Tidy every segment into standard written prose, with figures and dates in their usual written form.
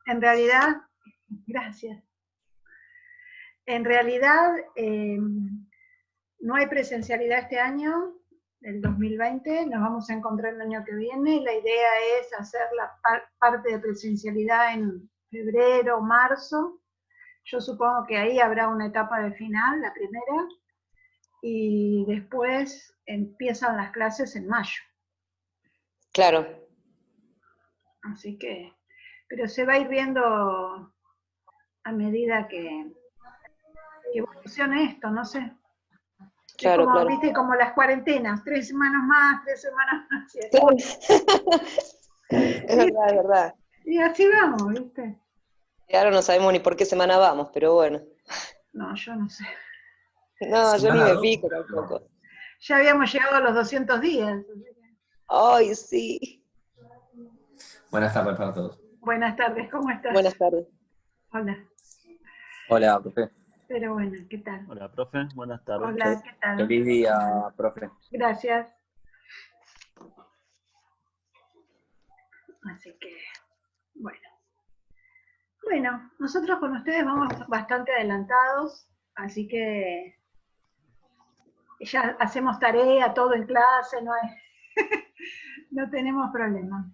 En realidad, gracias. En realidad, no hay presencialidad este año, el 2020, nos vamos a encontrar el año que viene, y la idea es hacer la parte de presencialidad en febrero, marzo. Yo supongo que ahí habrá una etapa de final, la primera, y después empiezan las clases en mayo. Claro. Así que, pero se va a ir viendo a medida que evolucione esto, no sé. Claro, es como, claro. viste, como las cuarentenas, 3 semanas más, 3 semanas más. Y así, Claro. Es verdad, es verdad. y así vamos, viste. Y ahora no sabemos ni por qué semana vamos, pero bueno. No, yo no sé. No, yo ni Semana me 2. pico tampoco. Ya habíamos llegado a los 200 días. Ay, sí. Buenas tardes para todos. Buenas tardes, ¿cómo estás? Buenas tardes. Hola. Hola, profe. Pero bueno, ¿qué tal? Hola, profe. Buenas tardes. Hola, ¿qué tal? Feliz día, profe. Gracias. Así que, bueno. Bueno, nosotros con ustedes vamos bastante adelantados, así que ya hacemos tarea, todo en clase, no hay, no tenemos problema.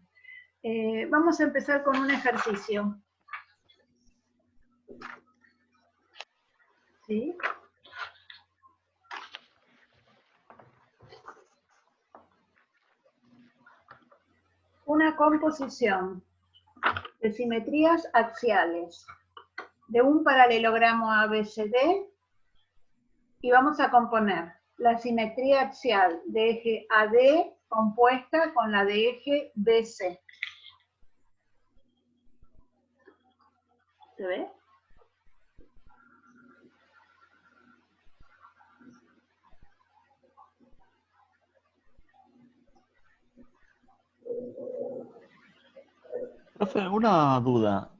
Vamos a empezar con un ejercicio. ¿Sí? Una composición de simetrías axiales de un paralelogramo ABCD, y vamos a componer la simetría axial de eje AD compuesta con la de eje BC. ¿Se ve? Profe, una duda.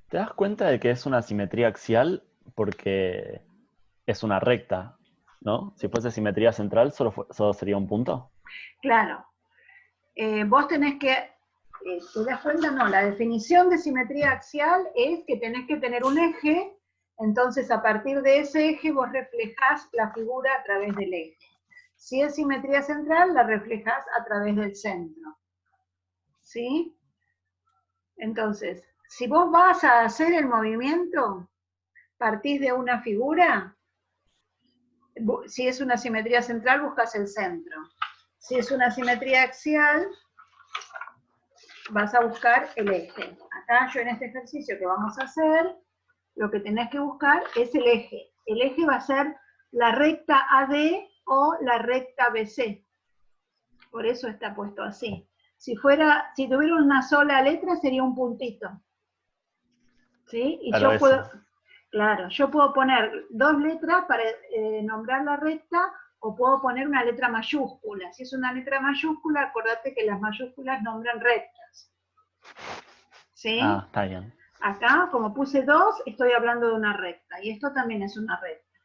¿Te das cuenta de que es una simetría axial porque es una recta, ¿no? Si fuese simetría central, solo sería un punto. Claro. Vos tenés que, ¿te das cuenta? No, la definición de simetría axial es que tenés que tener un eje, entonces a partir de ese eje vos reflejás la figura a través del eje. Si es simetría central, la reflejás a través del centro. ¿Sí? Entonces, si vos vas a hacer el movimiento, partís de una figura, si es una simetría central, buscas el centro. Si es una simetría axial, vas a buscar el eje. Acá yo en este ejercicio que vamos a hacer, lo que tenés que buscar es el eje. El eje va a ser la recta AD o la recta BC. Por eso está puesto así. Si tuviera una sola letra sería un puntito. ¿Sí? Y Claro, yo puedo poner 2 letras para nombrar la recta, o puedo poner una letra mayúscula. Si es una letra mayúscula, acordate que las mayúsculas nombran rectas. ¿Sí? Ah, está bien. Acá, como puse 2, estoy hablando de una recta. Y esto también es una recta.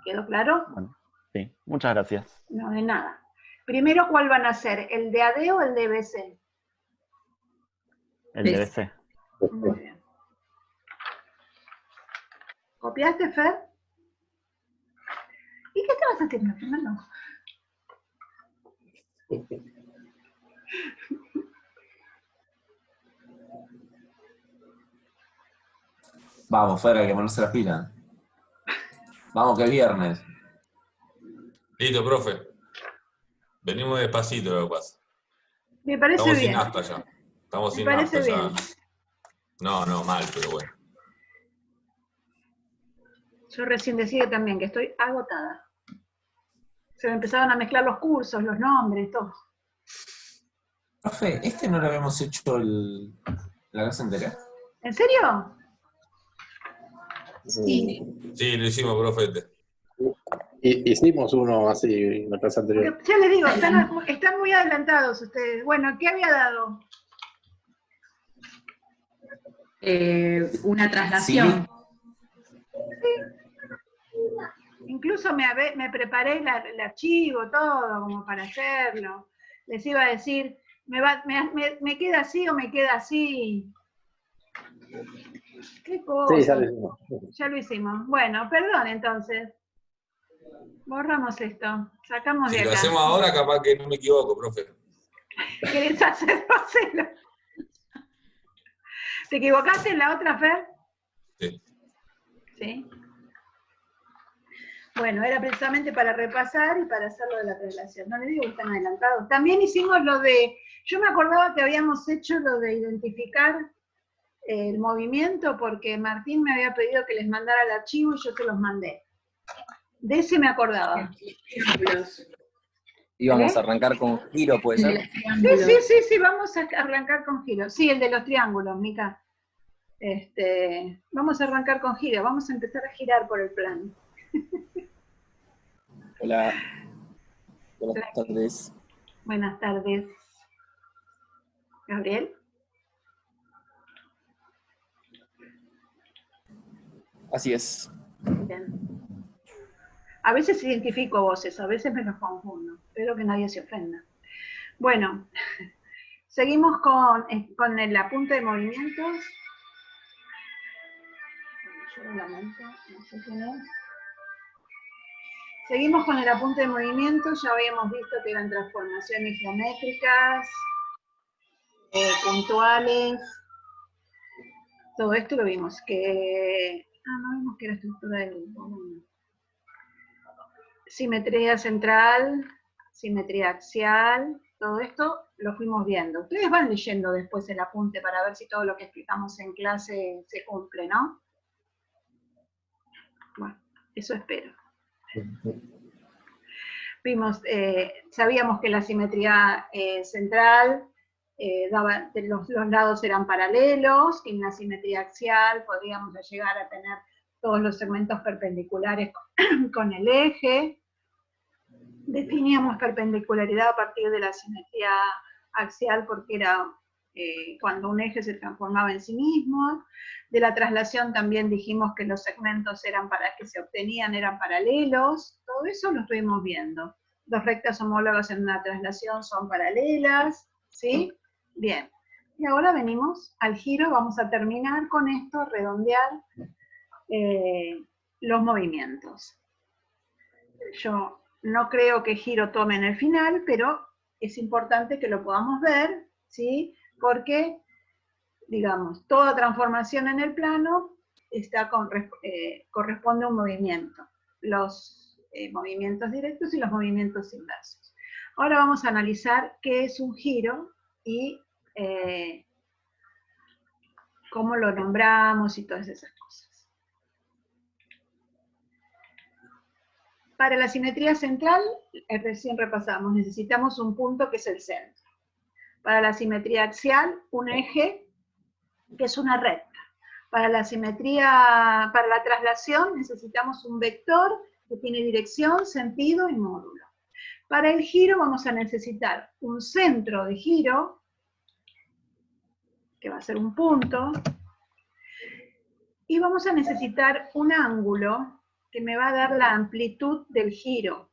¿Quedó claro? Bueno, sí. Muchas gracias. No, de nada. Primero, ¿cuál van a ser? ¿El de AD o el de BC? El de BC. Muy bien. ¿Copiaste, Fer? ¿Y qué estabas haciendo, Fernando? Vamos, fuera, que ponerse la pila. Vamos, que es viernes. Listo, profe. Venimos despacito, lo que pasa. Me parece Estamos bien. sin nafta ya. Estamos Me sin parece nafta ya. bien. No, mal, pero bueno. Yo recién decía también que estoy agotada. Se me empezaron a mezclar los cursos, los nombres, todo. Profe, ¿este no lo habíamos hecho la clase entera? ¿En serio? Sí. Sí, lo hicimos, profe. Hicimos uno así en la clase anterior. Porque, ya les digo, están muy adelantados ustedes. Bueno, ¿qué había dado? Una traslación. Incluso me preparé el archivo, todo, como para hacerlo. Les iba a decir, ¿me queda así o me queda así? ¿Qué cosa? Sí, ya lo hicimos. Ya lo hicimos. Bueno, perdón entonces. Borramos esto. Sacamos Si de lo acá. hacemos ahora, capaz que no me equivoco, profe. ¿Querés hacerlo? Hacelo. ¿Te equivocaste en la otra, Fer? Sí. Sí. Bueno, era precisamente para repasar y para hacer lo de la traslación. No le digo que están adelantados. También hicimos lo de... Yo me acordaba que habíamos hecho lo de identificar el movimiento porque Martín me había pedido que les mandara el archivo y yo se los mandé. De ese me acordaba. Íbamos ¿Eh? a arrancar con giro, ¿puede El de ser? los triángulos. Sí, vamos a arrancar con giro. Sí, el de los triángulos, Mica. Vamos a arrancar con giro, vamos a empezar a girar por el plano. Hola. Buenas tardes. Buenas tardes. ¿Gabriel? Así es. Bien. A veces identifico voces, a veces me los confundo. Espero que nadie se ofenda. Bueno, seguimos con el apunte de movimientos. Yo lo lamento, no sé quién es. Seguimos con el apunte de movimientos. Ya habíamos visto que eran transformaciones geométricas, puntuales. Todo esto lo vimos. No vimos que era estructura del grupo. Simetría central, simetría axial, todo esto lo fuimos viendo. Ustedes van leyendo después el apunte para ver si todo lo que explicamos en clase se cumple, ¿no? Bueno, eso espero. Vimos, sabíamos que la simetría central los lados eran paralelos, que en la simetría axial podríamos llegar a tener todos los segmentos perpendiculares con el eje. Definíamos perpendicularidad a partir de la simetría axial porque era cuando un eje se transformaba en sí mismo. De la traslación también dijimos que los segmentos que se obtenían eran paralelos. Todo eso lo estuvimos viendo. Dos rectas homólogas en una traslación son paralelas, ¿sí? Bien. Y ahora venimos al giro, vamos a terminar con esto, redondear los movimientos. Yo no creo que giro tome en el final, pero es importante que lo podamos ver, ¿sí? Porque, digamos, toda transformación en el plano corresponde a un movimiento. Los movimientos directos y los movimientos inversos. Ahora vamos a analizar qué es un giro y cómo lo nombramos y todas esas cosas. Para la simetría central, recién repasamos, necesitamos un punto que es el centro. Para la simetría axial, un eje que es una recta. Para la traslación necesitamos un vector que tiene dirección, sentido y módulo. Para el giro vamos a necesitar un centro de giro, que va a ser un punto, y vamos a necesitar un ángulo que me va a dar la amplitud del giro.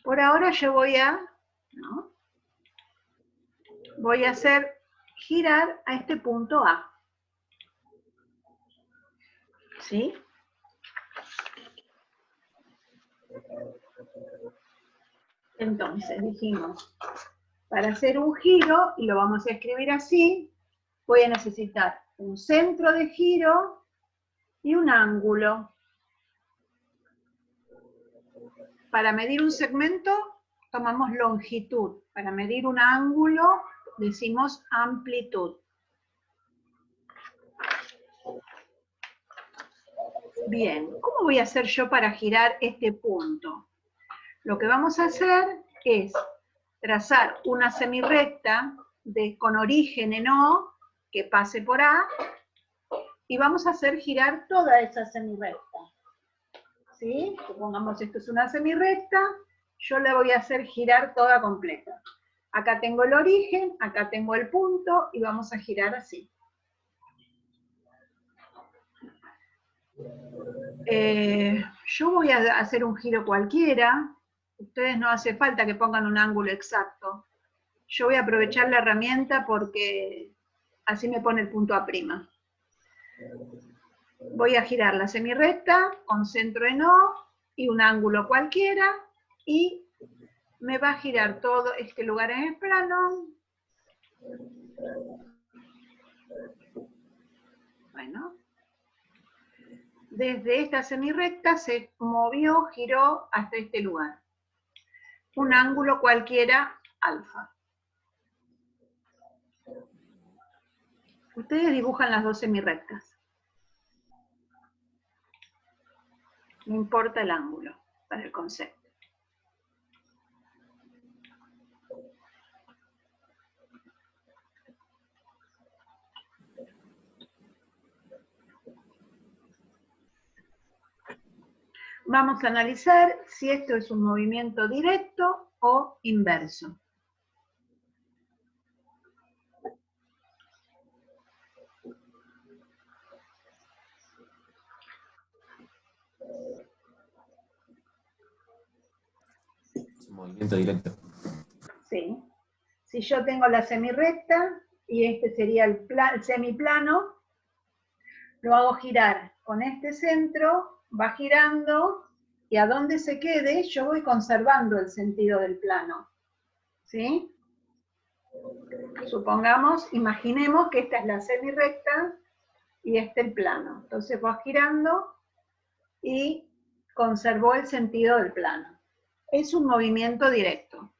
Por ahora yo voy a hacer girar a este punto A. ¿Sí? Entonces dijimos, para hacer un giro, y lo vamos a escribir así, voy a necesitar un centro de giro y un ángulo. Para medir un segmento, tomamos longitud. Para medir un ángulo, decimos amplitud. Bien, ¿cómo voy a hacer yo para girar este punto? Lo que vamos a hacer es trazar una semirrecta con origen en O, que pase por A, y vamos a hacer girar toda esa semirrecta. ¿Sí? Supongamos esto es una semirrecta, yo la voy a hacer girar toda completa. Acá tengo el origen, acá tengo el punto, y vamos a girar así. Yo voy a hacer un giro cualquiera, ustedes no hace falta que pongan un ángulo exacto. Yo voy a aprovechar la herramienta porque así me pone el punto A'. Voy a girar la semirrecta con centro en O y un ángulo cualquiera, y me va a girar todo este lugar en el plano. Bueno, desde esta semirrecta se movió, giró hasta este lugar. Un ángulo cualquiera, alfa. Ustedes dibujan las dos semirrectas. No importa el ángulo para el concepto. Vamos a analizar si esto es un movimiento directo o inverso. Es un movimiento directo. Sí. Si yo tengo la semirrecta y este sería el semiplano, lo hago girar con este centro, va girando, y a donde se quede yo voy conservando el sentido del plano. ¿Sí? Supongamos, imaginemos que esta es la semirrecta y este el plano. Entonces va girando y conservó el sentido del plano. Es un movimiento directo.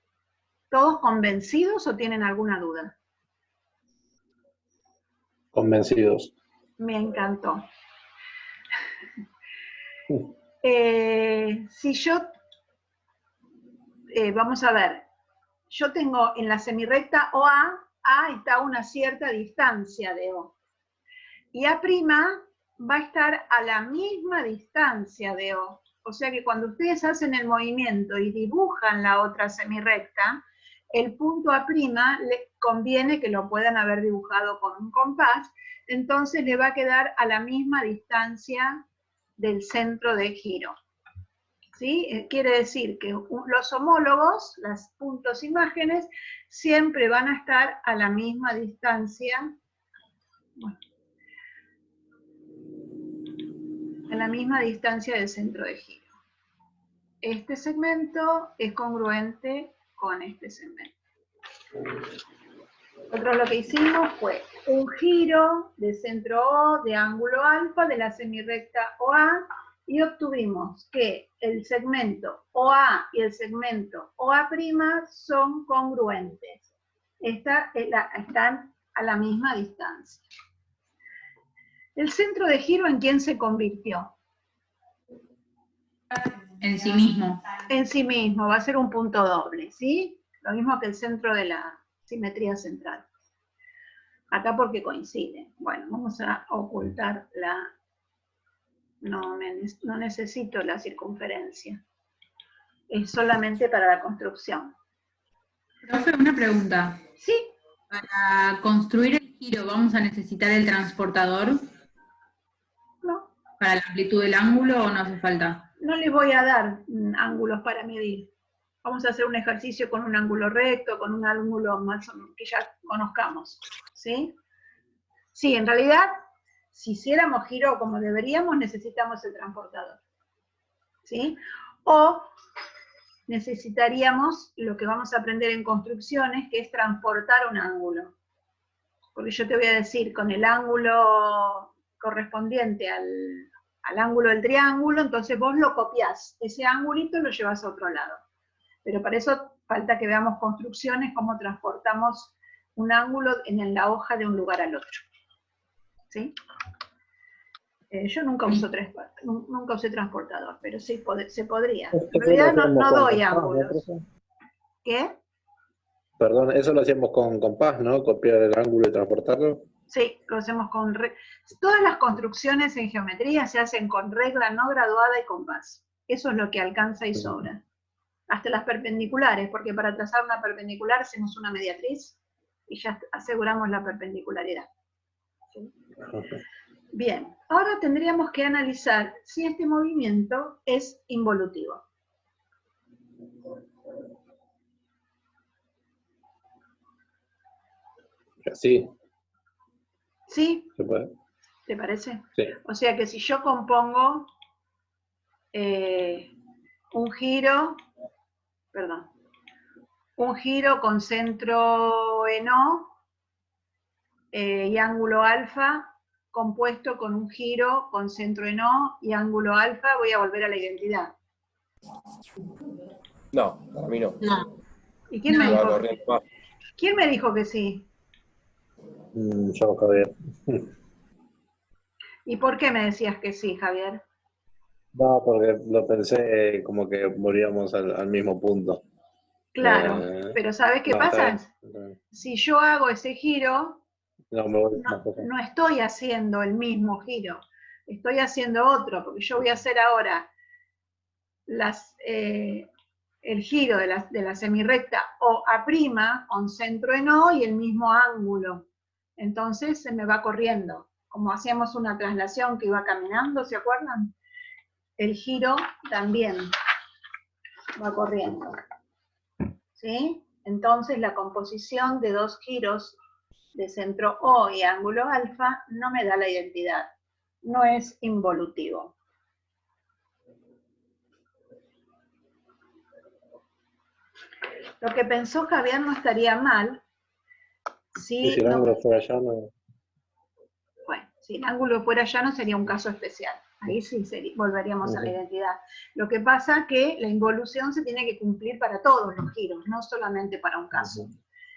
¿Todos convencidos o tienen alguna duda? Convencidos. Me encantó. Si yo, vamos a ver, yo tengo en la semirrecta OA, A está a una cierta distancia de O. Y A' va a estar a la misma distancia de O. O sea que cuando ustedes hacen el movimiento y dibujan la otra semirrecta, el punto A' le conviene que lo puedan haber dibujado con un compás, entonces le va a quedar a la misma distancia del centro de giro. ¿Sí? Quiere decir que los homólogos, los puntos imágenes, siempre van a estar a la misma distancia, bueno, a la misma distancia del centro de giro. Este segmento es congruente con este segmento. Nosotros lo que hicimos fue un giro de centro O, de ángulo alfa, de la semirrecta OA, y obtuvimos que el segmento OA y el segmento OA' son congruentes. Están a la misma distancia. ¿El centro de giro en quién se convirtió? En sí mismo. En sí mismo, va a ser un punto doble, ¿sí? Lo mismo que el centro de la simetría central. Acá porque coincide. Bueno, vamos a ocultar la... No necesito la circunferencia. Es solamente para la construcción. Profe, una pregunta. Sí. Para construir el giro, ¿vamos a necesitar el transportador? No. ¿Para la amplitud del ángulo o no hace falta? No les voy a dar ángulos para medir. Vamos a hacer un ejercicio con un ángulo recto, con un ángulo más que ya conozcamos. ¿Sí? Sí, en realidad, si hiciéramos giro como deberíamos, necesitamos el transportador. ¿Sí? O necesitaríamos lo que vamos a aprender en construcciones, que es transportar un ángulo. Porque yo te voy a decir, con el ángulo correspondiente al ángulo del triángulo, entonces vos lo copiás, ese angulito lo llevas a otro lado. Pero para eso falta que veamos construcciones, cómo transportamos un ángulo en la hoja de un lugar al otro. ¿Sí? Yo nunca uso transportador, pero sí se podría. En realidad no doy ángulos. ¿Qué? Perdón, eso lo hacíamos con compás, ¿no? Copiar el ángulo y transportarlo. Sí, lo hacemos con... Todas las construcciones en geometría se hacen con regla no graduada y compás. Eso es lo que alcanza y sobra. Hasta las perpendiculares, porque para trazar una perpendicular hacemos una mediatriz y ya aseguramos la perpendicularidad. ¿Sí? Bien, ahora tendríamos que analizar si este movimiento es involutivo. Sí. ¿Sí? Se puede. ¿Te parece? Sí. O sea que si yo compongo un giro con centro en O y ángulo alfa, compuesto con un giro con centro en O y ángulo alfa, voy a volver a la identidad. No, para mí no. No. ¿Y quién No. me Va dijo? corriendo más. ¿Quién me dijo que sí? Yo, Javier. ¿Y por qué me decías que sí, Javier? No, porque lo pensé como que volvíamos al mismo punto. Claro, pero ¿sabes qué No, está pasa? bien. Si yo hago ese giro, No, me voy más allá. no estoy haciendo el mismo giro, estoy haciendo otro, porque yo voy a hacer ahora el giro de la semirrecta O' con centro en O y el mismo ángulo. Entonces se me va corriendo, como hacíamos una traslación que iba caminando, ¿se acuerdan? El giro también va corriendo. ¿Sí? Entonces la composición de dos giros de centro O y ángulo alfa no me da la identidad, no es involutivo. Lo que pensó Javier no estaría mal Y si, si el ángulo fuera allá, no. bueno, si el ángulo fuera llano sería un caso especial. Ahí sí volveríamos a la identidad. Lo que pasa es que la involución se tiene que cumplir para todos los giros, no solamente para un caso.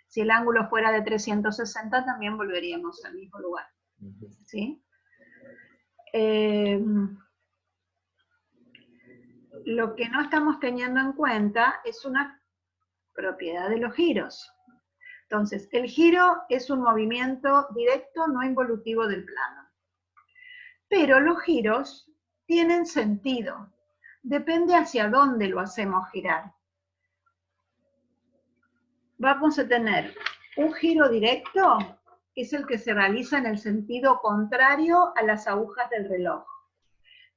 Si el ángulo fuera de 360, también volveríamos al mismo lugar. ¿Sí? Lo que no estamos teniendo en cuenta es una propiedad de los giros. Entonces, el giro es un movimiento directo, no involutivo del plano. Pero los giros tienen sentido. Depende hacia dónde lo hacemos girar. Vamos a tener un giro directo, que es el que se realiza en el sentido contrario a las agujas del reloj.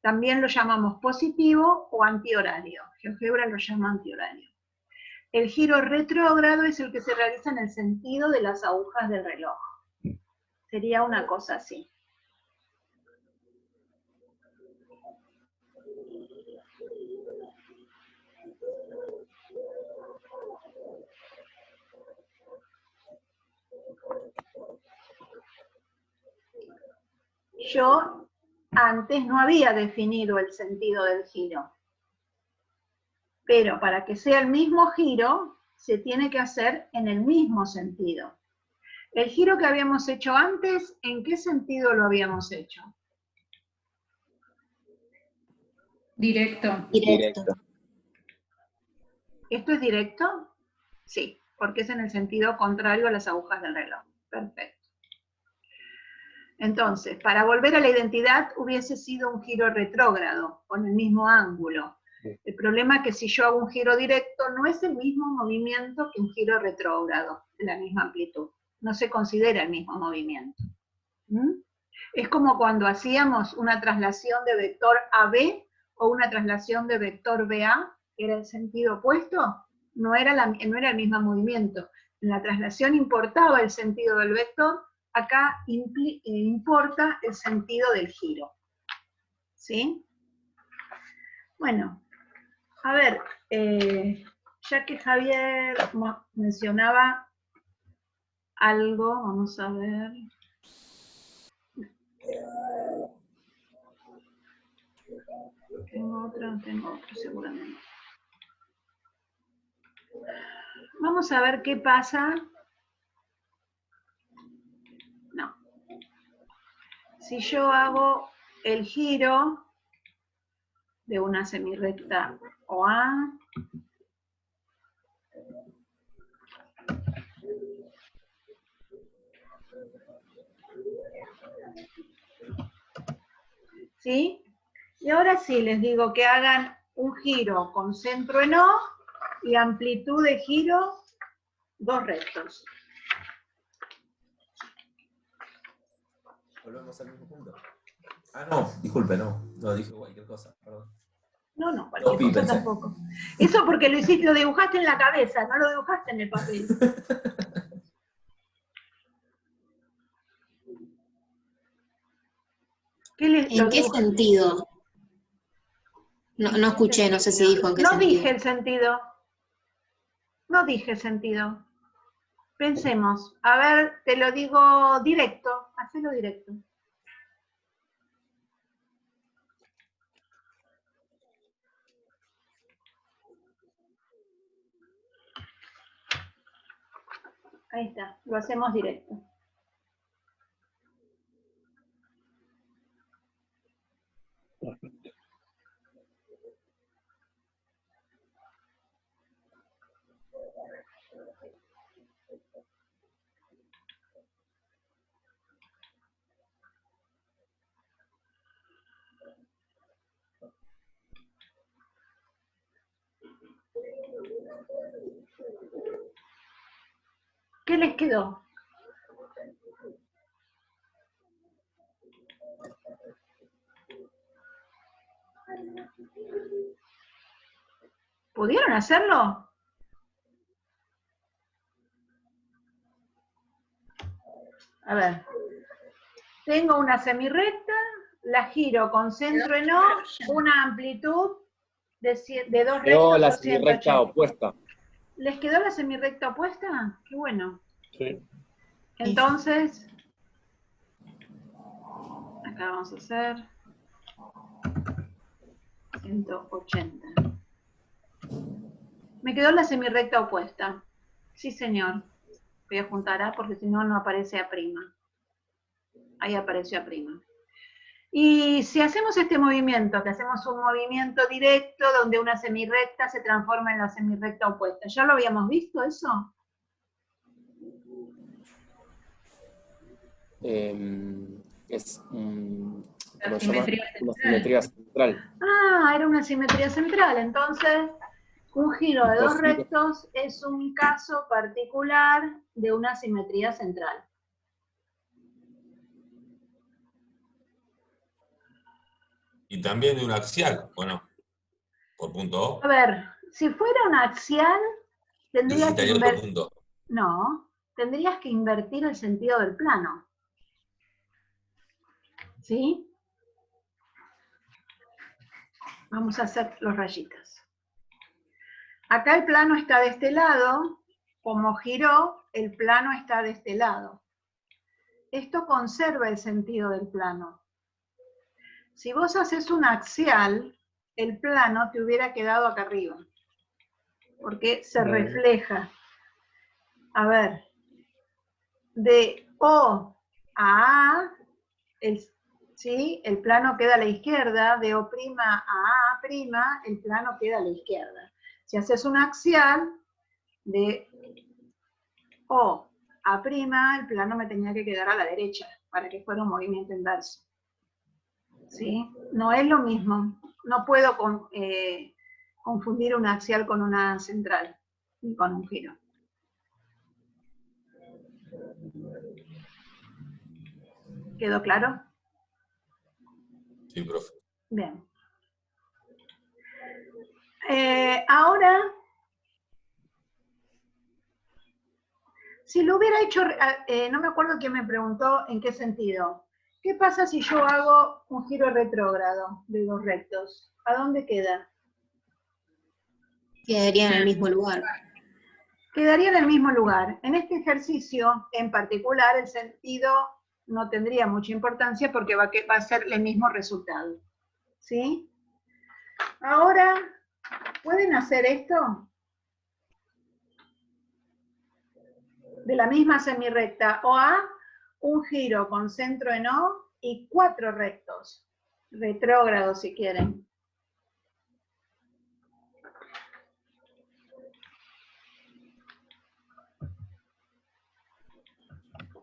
También lo llamamos positivo o antihorario. GeoGebra lo llama antihorario. El giro retrógrado es el que se realiza en el sentido de las agujas del reloj. Sería una cosa así. Yo antes no había definido el sentido del giro. Pero para que sea el mismo giro, se tiene que hacer en el mismo sentido. El giro que habíamos hecho antes, ¿en qué sentido lo habíamos hecho? Directo. Directo. ¿Esto es directo? Sí, porque es en el sentido contrario a las agujas del reloj. Perfecto. Entonces, para volver a la identidad hubiese sido un giro retrógrado, con el mismo ángulo. El problema es que si yo hago un giro directo, no es el mismo movimiento que un giro retrógrado, de la misma amplitud. No se considera el mismo movimiento. Es como cuando hacíamos una traslación de vector AB o una traslación de vector BA, que era el sentido opuesto, no era el mismo movimiento. En la traslación importaba el sentido del vector, acá importa el sentido del giro. ¿Sí? Bueno, a ver, ya que Javier mencionaba algo, vamos a ver. Tengo otro seguramente. Vamos a ver qué pasa. No. Si yo hago el giro de una semirrecta OA, ¿sí? Y ahora sí les digo que hagan un giro con centro en O y amplitud de giro 2 rectos. Volvemos al mismo punto. Ah, no, disculpe, no dije cualquier cosa, perdón. No, cualquier cosa tampoco. Eso porque lo dibujaste en la cabeza, no lo dibujaste en el papel. ¿En qué sentido? No escuché, no sé si dijo en qué No sentido. dije el sentido. No dije sentido. Pensemos. A ver, te lo digo directo. Hacelo directo. Ahí está, lo hacemos directo. ¿Qué les quedó? ¿Pudieron hacerlo? A ver. Tengo una semirrecta, la giro con centro en O, una amplitud de 2 Quedó rectos la 280. semirrecta opuesta. ¿Les quedó la semirrecta opuesta? Qué bueno. Sí. Entonces, acá vamos a hacer 180. Me quedó la semirrecta opuesta. Sí, señor. Voy a juntar A porque si no, no aparece A'. Ahí apareció A'. Y si hacemos este movimiento, que hacemos un movimiento directo donde una semirrecta se transforma en la semirrecta opuesta, ¿ya lo habíamos visto eso? Es La ¿cómo se llama? simetría Una central. simetría central. Ah, era una simetría central. Entonces, un giro de 2 Dos giros. rectos es un caso particular de una simetría central. Y también de un axial, bueno, por punto A O. ver, si fuera un axial, tendrías que Necesitaría otro punto. No, tendrías que invertir el sentido del plano. ¿Sí? Vamos a hacer los rayitas. Acá el plano está de este lado, como giró, el plano está de este lado. Esto conserva el sentido del plano. Si vos haces un axial, el plano te hubiera quedado acá arriba, porque se refleja. A ver, de O a A, el plano queda a la izquierda, de O' a A', el plano queda a la izquierda. Si haces un axial, de O a', el plano me tenía que quedar a la derecha, para que fuera un movimiento inverso. ¿Sí? No es lo mismo. No puedo confundir un axial con una central, ni con un giro. ¿Quedó claro? Sí, profe. Bien. Ahora, si lo hubiera hecho, no me acuerdo quién me preguntó en qué sentido. ¿Qué pasa si yo hago un giro retrógrado de 2 rectos? ¿A dónde queda? Quedaría en el mismo lugar. Quedaría en el mismo lugar. En este ejercicio, en particular, el sentido no tendría mucha importancia porque va a ser el mismo resultado. ¿Sí? Ahora, ¿pueden hacer esto? De la misma semirrecta OA, un giro con centro en O y 4 rectos, retrógrados si quieren.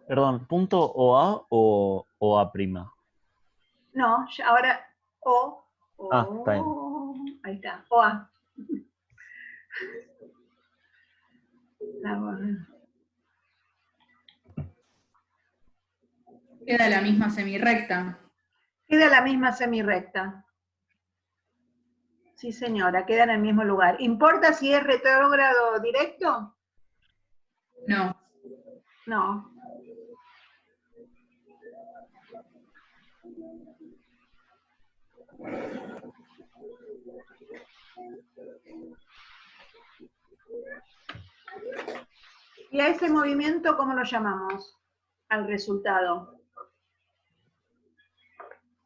Perdón, ¿punto OA o OA'? No, ahora O. Ah, está bien. Ahí está, OA. Queda la misma semirrecta. Queda la misma semirrecta. Sí, señora, queda en el mismo lugar. ¿Importa si es retrógrado directo? No. No. Y a ese movimiento, ¿cómo lo llamamos? Al resultado.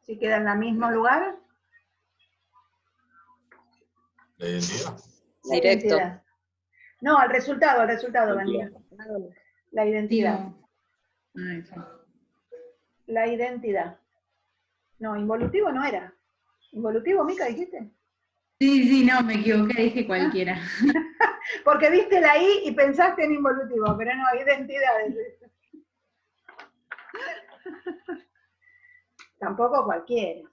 Si queda en el mismo lugar. ¿La identidad? La Directo. identidad. No, al resultado, Vanina. La identidad. La identidad. No, involutivo no era. ¿Involutivo, Mica, dijiste? Sí, no, me equivoqué, dije cualquiera. Porque viste la I y pensaste en involutivo, pero no, identidad. Tampoco cualquiera.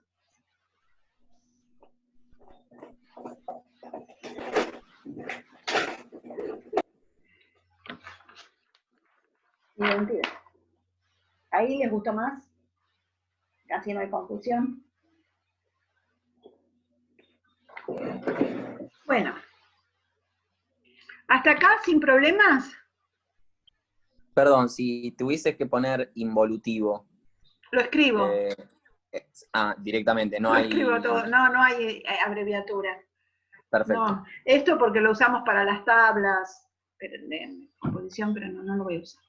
Identidad. ¿Ahí les gustó más? Casi no hay confusión. Bueno. ¿Hasta acá sin problemas? Perdón, si tuvieses que poner involutivo. Lo escribo. Directamente, no Lo hay... escribo todo. No hay abreviatura. Perfecto. No, esto porque lo usamos para las tablas de composición, pero no lo voy a usar.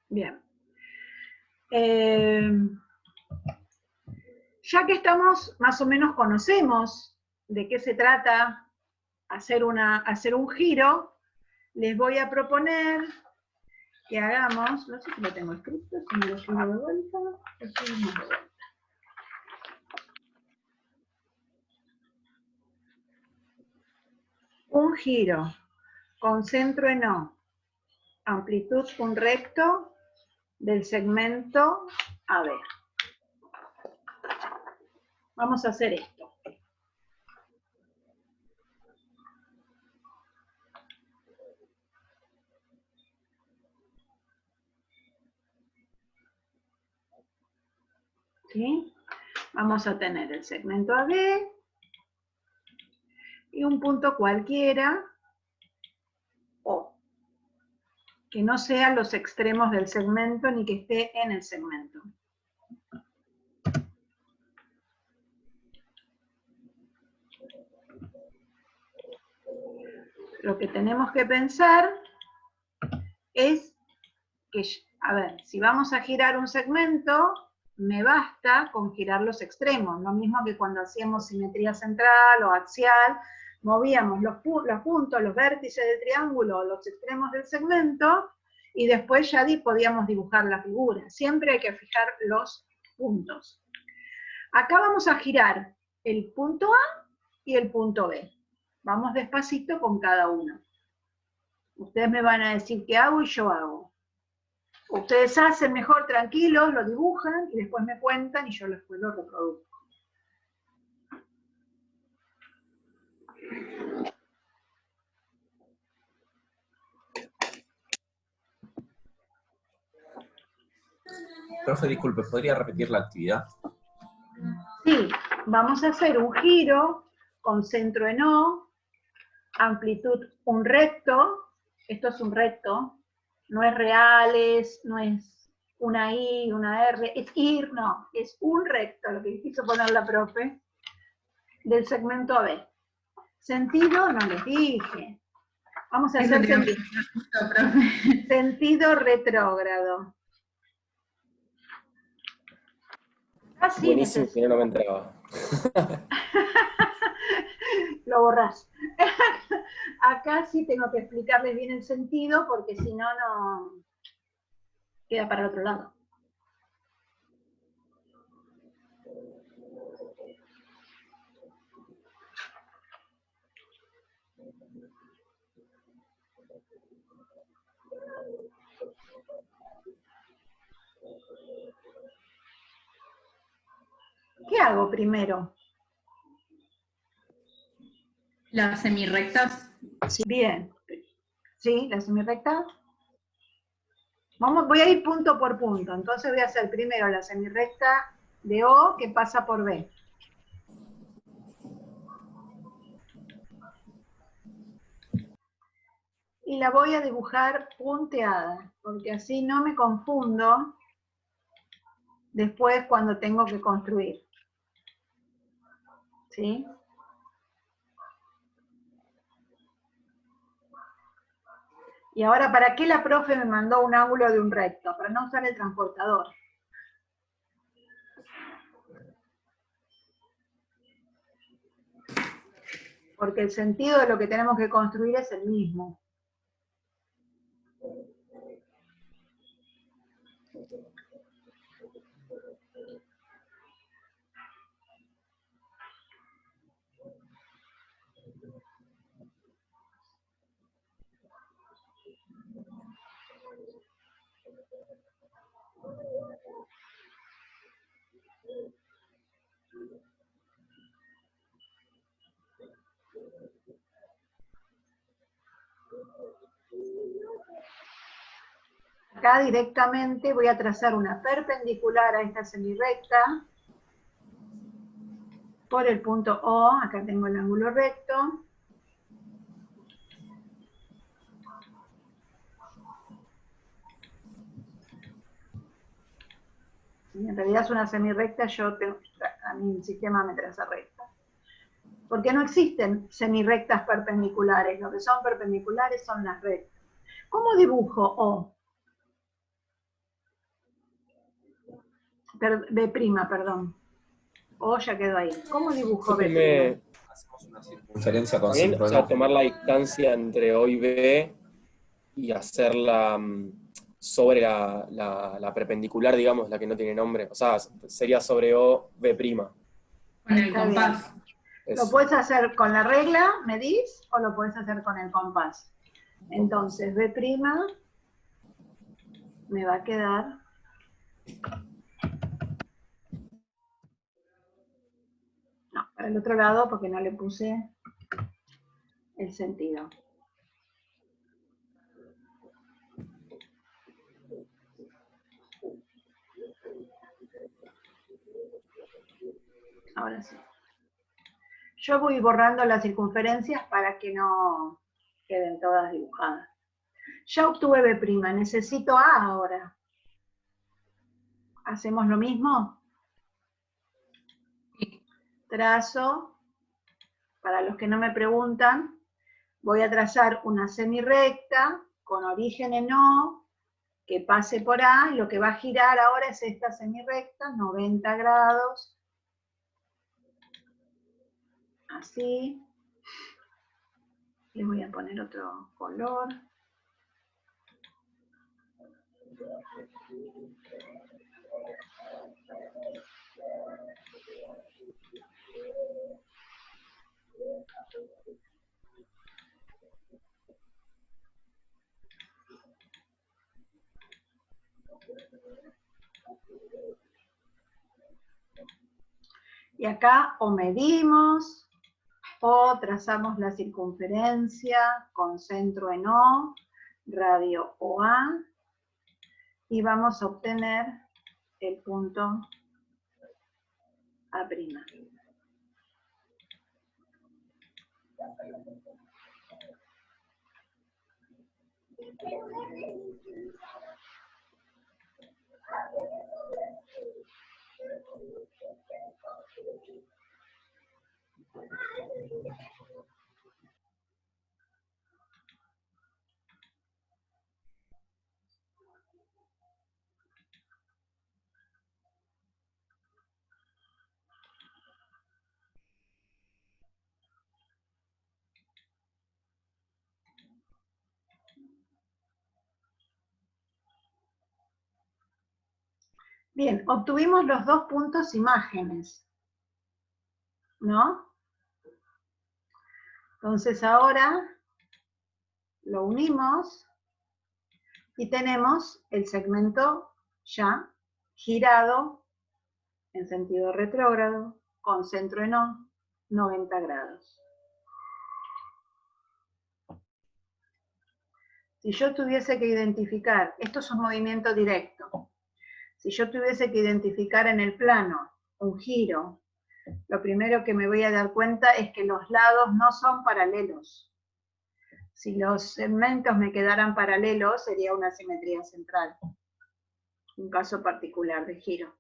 Bien. Ya que estamos, más o menos conocemos de qué se trata hacer un giro, les voy a proponer que hagamos, no sé si lo tengo escrito, si me lo escribo de vuelta, lo escribimos de vuelta. Un giro con centro en O, amplitud un recto del segmento AB. Vamos a hacer esto. ¿Sí? Vamos a tener el segmento AB y un punto cualquiera, O, que no sean los extremos del segmento ni que esté en el segmento. Lo que tenemos que pensar es que, a ver, si vamos a girar un segmento, me basta con girar los extremos, lo mismo que cuando hacíamos simetría central o axial, movíamos los puntos, los vértices del triángulo, los extremos del segmento, y después ya podíamos dibujar la figura. Siempre hay que fijar los puntos. Acá vamos a girar el punto A y el punto B. Vamos despacito con cada uno. Ustedes me van a decir qué hago y yo hago. Ustedes hacen mejor tranquilos, lo dibujan y después me cuentan y yo después lo reproduzco. Profe, disculpe, ¿podría repetir la actividad? Sí, vamos a hacer un giro con centro en O, amplitud un recto, esto es un recto, no es reales, no es una I, una R, es ir, no, es un recto, lo que quiso poner la profe, del segmento AB. Sentido, no les dije. Vamos a hacer sentido retrógrado. Así Buenísimo, que no me entraba. Lo borrás. Acá sí tengo que explicarles bien el sentido, porque si no, no queda para el otro lado. ¿Qué hago primero? Las semirrectas. Sí, bien. ¿Sí? ¿La semirrecta? Voy a ir punto por punto. Entonces voy a hacer primero la semirrecta de O que pasa por B. Y la voy a dibujar punteada, porque así no me confundo después cuando tengo que construir. ¿Sí? Y ahora, ¿para qué la profe me mandó un ángulo de un recto? Para no usar el transportador. Porque el sentido de lo que tenemos que construir es el mismo. Acá directamente voy a trazar una perpendicular a esta semirrecta por el punto O, acá tengo el ángulo recto. En realidad es una semirrecta, a mi sistema me traza recta. Porque no existen semirrectas perpendiculares, lo que son perpendiculares son las rectas. ¿Cómo dibujo O? B', perdón. O ya quedó ahí. ¿Cómo dibujo B'? Hacemos una circunferencia con También, centro o de sea, no. tomar la distancia entre O y B y hacerla sobre la perpendicular, digamos, la que no tiene nombre. O sea, sería sobre O, B'. Con el Está compás. bien. Lo puedes hacer con la regla, medís, o lo puedes hacer con el compás. Entonces, B' me va a quedar... No, para el otro lado porque no le puse el sentido. Ahora sí. Yo voy borrando las circunferencias para que no queden todas dibujadas. Ya obtuve B', necesito A ahora. ¿Hacemos lo mismo? Trazo, para los que no me preguntan, voy a trazar una semirrecta con origen en O, que pase por A, y lo que va a girar ahora es esta semirrecta, 90 grados, así. Le voy a poner otro color. Y acá o medimos, o trazamos la circunferencia con centro en O, radio OA, y vamos a obtener el punto A'. Bien, obtuvimos los dos puntos imágenes, ¿no? Entonces ahora lo unimos y tenemos el segmento ya girado en sentido retrógrado, con centro en O, 90 grados. Si yo tuviese que identificar, esto es un movimiento directo, si yo tuviese que identificar en el plano un giro, lo primero que me voy a dar cuenta es que los lados no son paralelos. Si los segmentos me quedaran paralelos, sería una simetría central. Un caso particular de giro.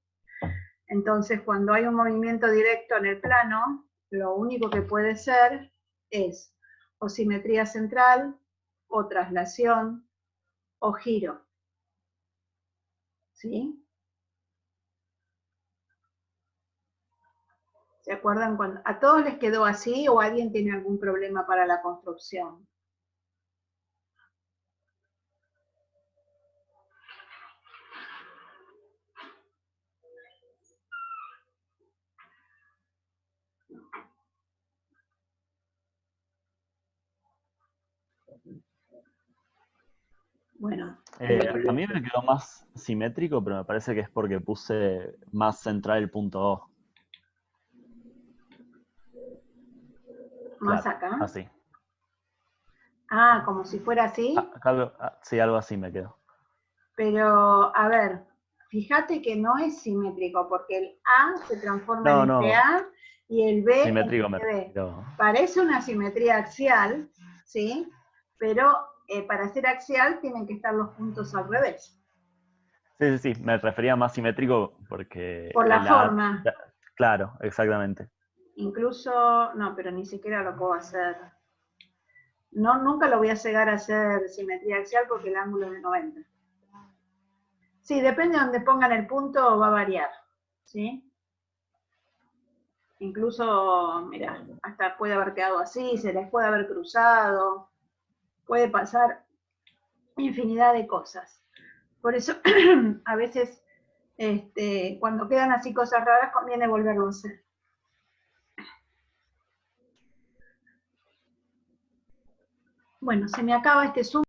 Entonces, cuando hay un movimiento directo en el plano, lo único que puede ser es o simetría central, o traslación, o giro. ¿Sí? ¿Se acuerdan cuando a todos les quedó así o alguien tiene algún problema para la construcción? Bueno. A mí me quedó más simétrico, pero me parece que es porque puse más central el punto O. ¿Más Claro, acá? así. Ah, como si fuera así. Sí, algo así me quedó. Pero, a ver, fíjate que no es simétrico, porque el A se transforma en este A y el B Simétrico en me este B. refiero. Parece una simetría axial, ¿sí? Pero para ser axial tienen que estar los puntos al revés. Sí, me refería más simétrico porque... Por la el forma. Claro, exactamente. Incluso, no, pero ni siquiera lo puedo hacer. No, nunca lo voy a llegar a hacer simetría axial porque el ángulo es de 90. Sí, depende de donde pongan el punto, va a variar, ¿sí? Incluso, mira, hasta puede haber quedado así, se les puede haber cruzado, puede pasar infinidad de cosas. Por eso, a veces, cuando quedan así cosas raras, conviene volverlo a hacer. Bueno, se me acaba este Zoom.